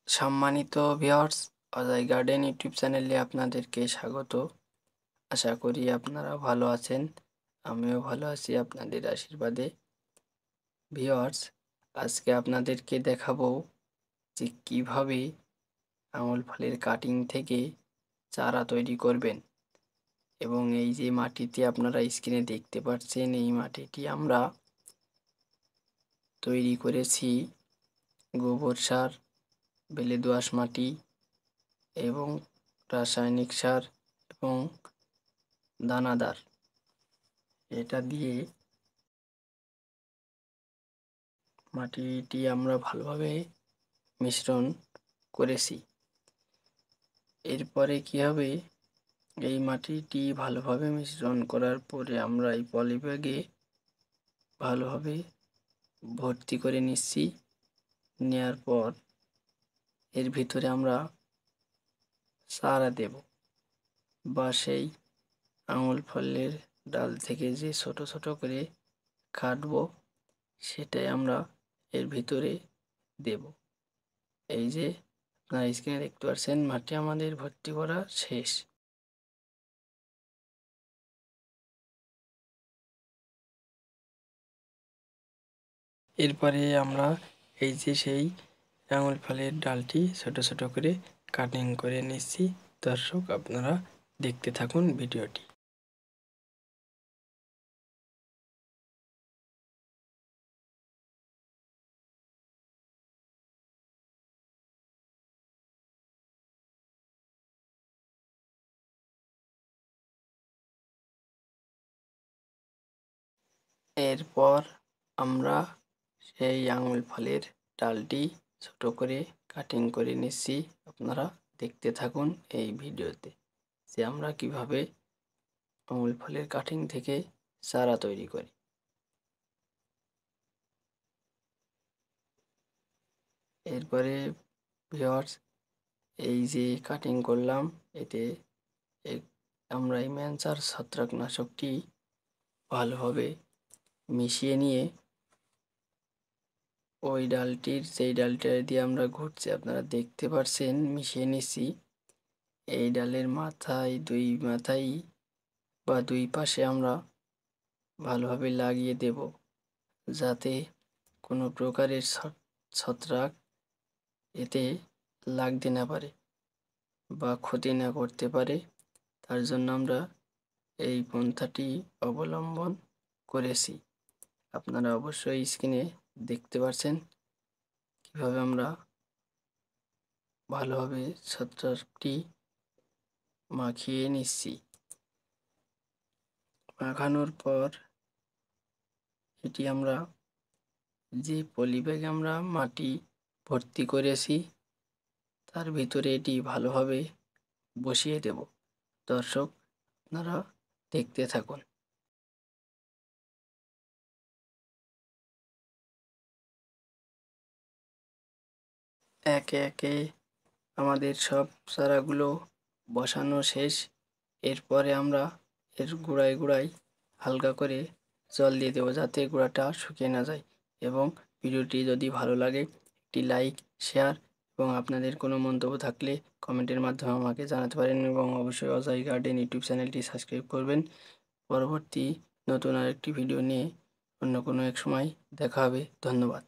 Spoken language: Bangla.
সম্মানিত ভিউয়ার্স, অজয় গার্ডেন ইউটিউব চ্যানেলে আপনাদেরকে স্বাগত। আশা করি আপনারা ভালো আছেন। আমিও ভালো আছি আপনাদের আশীর্বাদে। ভিউয়ার্স, আজকে আপনাদেরকে দেখাবো যে কিভাবে আঙুল ফলের কাটিং থেকে চারা তৈরি করবেন। এবং এই যে মাটিতে আপনারা স্ক্রিনে দেখতে পাচ্ছেন, এই মাটিটি আমরা তৈরি করেছি গোবর সার, বেলে দোআঁশ মাটি এবং রাসায়নিক সার এবং দানাদার। এটা দিয়ে মাটিটি আমরা ভালোভাবে মিশ্রণ করেছি। এরপরে কি হবে, এই মাটিটি ভালোভাবে মিশ্রণ করার পরে আমরা এই পলিব্যাগে ভালোভাবে ভর্তি করে নিচ্ছি। নেওয়ার পর এর ভিতরে আমরা চারা দেব, বা সেই আঙুল ফলের ডাল থেকে যে ছোট ছোট করে কাটবো সেটাই আমরা এর ভিতরে দেব। এই যে আপনারা স্ক্রিনে দেখতে পাচ্ছেন, মাটি আমাদের ভর্তি করা শেষ। এরপরে আমরা এই যে সেই আঙুল ফলের ডালটি ছোট ছোট করে কাটিং করে নিচ্ছি। দর্শক, আপনারা দেখতে থাকুন ভিডিওটি। এরপর আমরা সেই আঙুল ফলের ডালটি ছোট করে কাটিং করে নিচ্ছি। আপনারা দেখতে থাকুন এই ভিডিওতে যে আমরা কিভাবে আঙুল ফলের কাটিং থেকে চারা তৈরি করি। এরপরে ভিউয়ার্স, এই যে কাটিং করলাম, এতে আমরা এই ম্যানচার ছত্রাকনাশকটি ভালোভাবে মিশিয়ে নিয়ে ওই ডালটির যেই ডালটা দিয়ে আমরা ঘুরছি আপনারা দেখতে পাচ্ছেন মিশিয়ে নিচ্ছি। এই ডালের মাথায় বা দুই পাশে আমরা ভালোভাবে লাগিয়ে দেব, যাতে কোনো প্রকারের ছত্রাক এতে লাগতে না পারে বা ক্ষতি না করতে পারে। তার জন্য আমরা এই পন্থাটি অবলম্বন করেছি। আপনারা অবশ্যই স্ক্রিনে দেখতে পাচ্ছেন কিভাবে আমরা ভালোভাবে ছত্রাকটি মাখিয়ে নিচ্ছি। মাখানোর পর এটি আমরা যে পলিব্যাগে আমরা মাটি ভর্তি করেছি তার ভিতরে এটি ভালোভাবে বসিয়ে দেব। দর্শক, আপনারা দেখতে থাকুন। একে একে আমাদের সব চারাগুলো বসানো শেষ। এরপরে আমরা এর গোড়ায় গোড়ায় হালকা করে জল দিয়ে দেবো, যাতে গোড়াটা শুকিয়ে না যায়। এবং ভিডিওটি যদি ভালো লাগে একটি লাইক, শেয়ার এবং আপনাদের কোনো মন্তব্য থাকলে কমেন্টের মাধ্যমে আমাকে জানাতে পারেন। এবং অবশ্যই অজয় গার্ডেন ইউটিউব চ্যানেলটি সাবস্ক্রাইব করবেন। পরবর্তী নতুন আরেকটি ভিডিও নিয়ে অন্য কোনো এক সময় দেখা হবে। ধন্যবাদ।